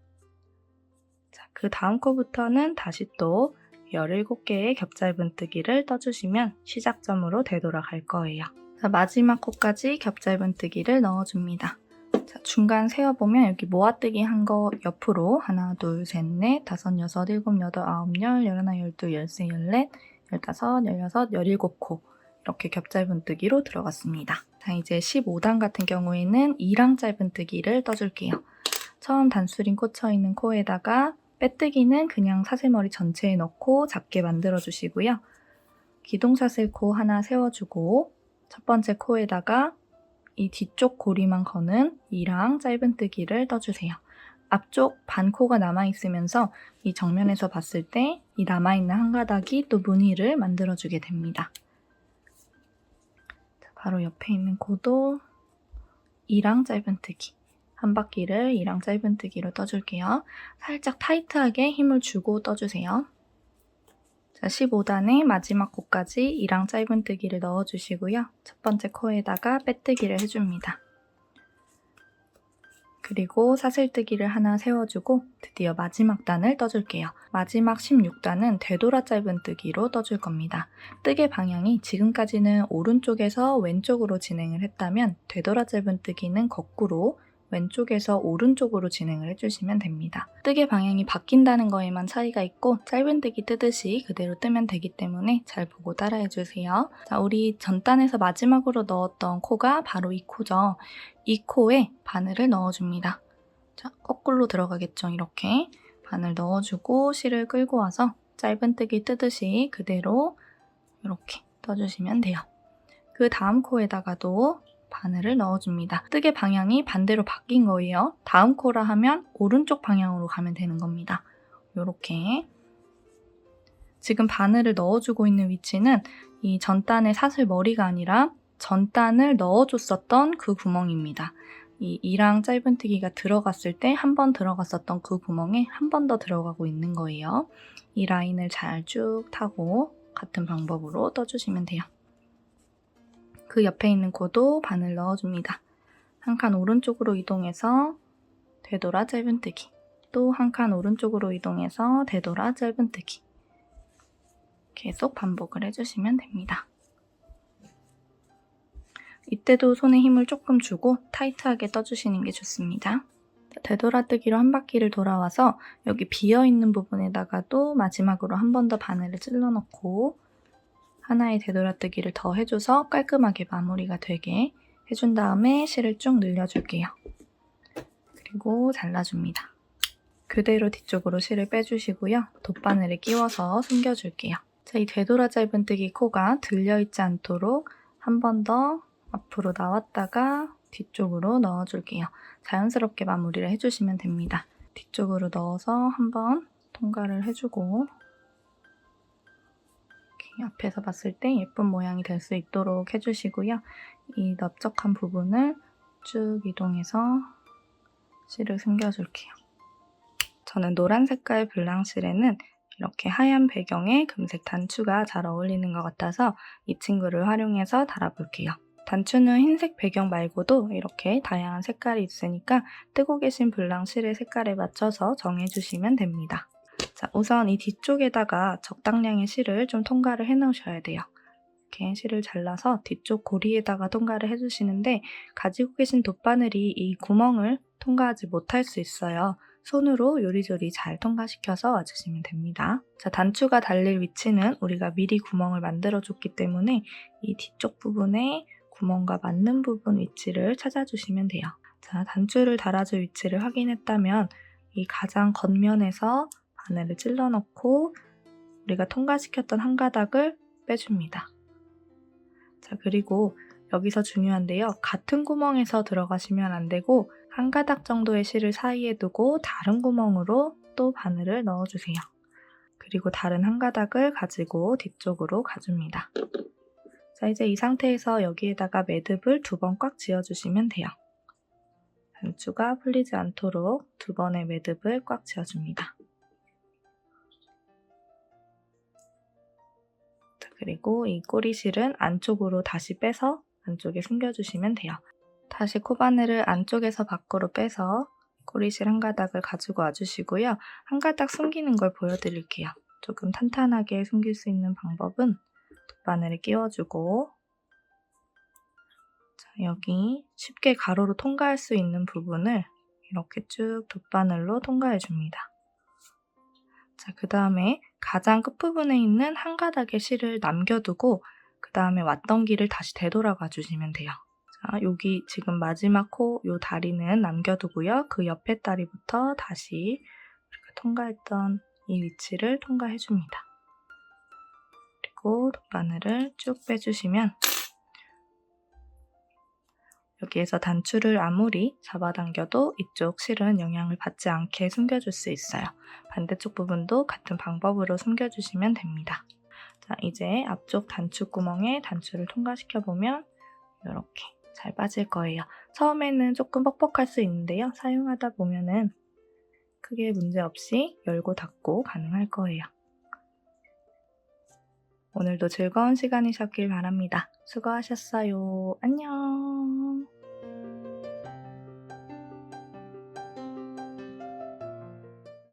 자, 그 다음 코부터는 다시 또 17개의 겹짧은뜨기를 떠주시면 시작점으로 되돌아갈 거예요. 자, 마지막 코까지 겹짧은뜨기를 넣어줍니다. 자, 중간 세어보면 여기 모아뜨기 한 거 옆으로 하나, 둘, 셋, 넷, 다섯, 여섯, 일곱, 여덟, 아홉, 열, 열하나, 열둘, 열세, 열넷, 열다섯, 열여섯, 열일곱 코 이렇게 겹짧은뜨기로 들어갔습니다. 자, 이제 15단 같은 경우에는 2랑 짧은뜨기를 떠줄게요. 처음 단수링 꽂혀있는 코에다가 빼뜨기는 그냥 사슬머리 전체에 넣고 작게 만들어주시고요. 기둥사슬코 하나 세워주고 첫 번째 코에다가 이 뒤쪽 고리만 거는 2랑 짧은뜨기를 떠주세요. 앞쪽 반코가 남아있으면서 이 정면에서 봤을 때 이 남아있는 한 가닥이 또 무늬를 만들어주게 됩니다. 자, 바로 옆에 있는 코도 2랑 짧은뜨기. 한 바퀴를 2랑 짧은뜨기로 떠줄게요. 살짝 타이트하게 힘을 주고 떠주세요. 자, 15단의 마지막 코까지 2랑 짧은뜨기를 넣어주시고요. 첫 번째 코에다가 빼뜨기를 해줍니다. 그리고 사슬뜨기를 하나 세워주고 드디어 마지막 단을 떠줄게요. 마지막 16단은 되돌아 짧은뜨기로 떠줄 겁니다. 뜨개 방향이 지금까지는 오른쪽에서 왼쪽으로 진행을 했다면 되돌아 짧은뜨기는 거꾸로 왼쪽에서 오른쪽으로 진행을 해주시면 됩니다. 뜨개 방향이 바뀐다는 거에만 차이가 있고 짧은뜨기 뜨듯이 그대로 뜨면 되기 때문에 잘 보고 따라해주세요. 자, 우리 전단에서 마지막으로 넣었던 코가 바로 이 코죠. 이 코에 바늘을 넣어줍니다. 자, 거꾸로 들어가겠죠. 이렇게 바늘 넣어주고 실을 끌고 와서 짧은뜨기 뜨듯이 그대로 이렇게 떠주시면 돼요. 그 다음 코에다가도 바늘을 넣어줍니다. 뜨개 방향이 반대로 바뀐 거예요. 다음 코라 하면 오른쪽 방향으로 가면 되는 겁니다. 이렇게 지금 바늘을 넣어주고 있는 위치는 이 전단의 사슬 머리가 아니라 전단을 넣어줬었던 그 구멍입니다. 이 2랑 짧은뜨기가 들어갔을 때 한 번 들어갔었던 그 구멍에 한 번 더 들어가고 있는 거예요. 이 라인을 잘 쭉 타고 같은 방법으로 떠주시면 돼요. 그 옆에 있는 코도 바늘 넣어줍니다. 한 칸 오른쪽으로 이동해서 되돌아 짧은뜨기, 또 한 칸 오른쪽으로 이동해서 되돌아 짧은뜨기 계속 반복을 해주시면 됩니다. 이때도 손에 힘을 조금 주고 타이트하게 떠주시는 게 좋습니다. 되돌아뜨기로 한 바퀴를 돌아와서 여기 비어있는 부분에다가도 마지막으로 한 번 더 바늘을 찔러 넣고 하나의 되돌아뜨기를 더 해줘서 깔끔하게 마무리가 되게 해준 다음에 실을 쭉 늘려줄게요. 그리고 잘라줍니다. 그대로 뒤쪽으로 실을 빼주시고요. 돗바늘을 끼워서 숨겨줄게요. 자, 이 되돌아 짧은뜨기 코가 들려있지 않도록 한 번 더 앞으로 나왔다가 뒤쪽으로 넣어줄게요. 자연스럽게 마무리를 해주시면 됩니다. 뒤쪽으로 넣어서 한번 통과를 해주고 앞에서 봤을 때 예쁜 모양이 될 수 있도록 해주시고요. 이 넓적한 부분을 쭉 이동해서 실을 숨겨줄게요. 저는 노란 색깔 블랑실에는 이렇게 하얀 배경에 금색 단추가 잘 어울리는 것 같아서 이 친구를 활용해서 달아볼게요. 단추는 흰색 배경 말고도 이렇게 다양한 색깔이 있으니까 뜨고 계신 블랑실의 색깔에 맞춰서 정해주시면 됩니다. 자, 우선 이 뒤쪽에다가 적당량의 실을 좀 통과를 해놓으셔야 돼요. 이렇게 실을 잘라서 뒤쪽 고리에다가 통과를 해주시는데 가지고 계신 돗바늘이 이 구멍을 통과하지 못할 수 있어요. 손으로 요리조리 잘 통과시켜서 와주시면 됩니다. 자, 단추가 달릴 위치는 우리가 미리 구멍을 만들어줬기 때문에 이 뒤쪽 부분에 구멍과 맞는 부분 위치를 찾아주시면 돼요. 자, 단추를 달아줄 위치를 확인했다면 이 가장 겉면에서 바늘을 찔러 넣고 우리가 통과시켰던 한 가닥을 빼줍니다. 자, 그리고 여기서 중요한데요. 같은 구멍에서 들어가시면 안 되고 한 가닥 정도의 실을 사이에 두고 다른 구멍으로 또 바늘을 넣어주세요. 그리고 다른 한 가닥을 가지고 뒤쪽으로 가줍니다. 자, 이제 이 상태에서 여기에다가 매듭을 2번 꽉 지어주시면 돼요. 단추가 풀리지 않도록 2번의 매듭을 꽉 지어줍니다. 자, 그리고 이 꼬리실은 안쪽으로 다시 빼서 안쪽에 숨겨주시면 돼요. 다시 코바늘을 안쪽에서 밖으로 빼서 꼬리실 한 가닥을 가지고 와주시고요. 한 가닥 숨기는 걸 보여드릴게요. 조금 탄탄하게 숨길 수 있는 방법은 돗바늘을 끼워주고, 자, 여기 쉽게 가로로 통과할 수 있는 부분을 이렇게 쭉 돗바늘로 통과해줍니다. 자, 그 다음에 가장 끝부분에 있는 한 가닥의 실을 남겨두고 그 다음에 왔던 길을 다시 되돌아가 주시면 돼요. 자, 여기 지금 마지막 코 요 다리는 남겨두고요. 그 옆에 다리부터 다시 이렇게 통과했던 이 위치를 통과해줍니다. 그리고 돗바늘을 쭉 빼주시면 여기에서 단추를 아무리 잡아당겨도 이쪽 실은 영향을 받지 않게 숨겨줄 수 있어요. 반대쪽 부분도 같은 방법으로 숨겨주시면 됩니다. 자, 이제 앞쪽 단추 구멍에 단추를 통과시켜보면 이렇게 잘 빠질 거예요. 처음에는 조금 뻑뻑할 수 있는데요. 사용하다 보면은 크게 문제없이 열고 닫고 가능할 거예요. 오늘도 즐거운 시간이셨길 바랍니다. 수고하셨어요. 안녕.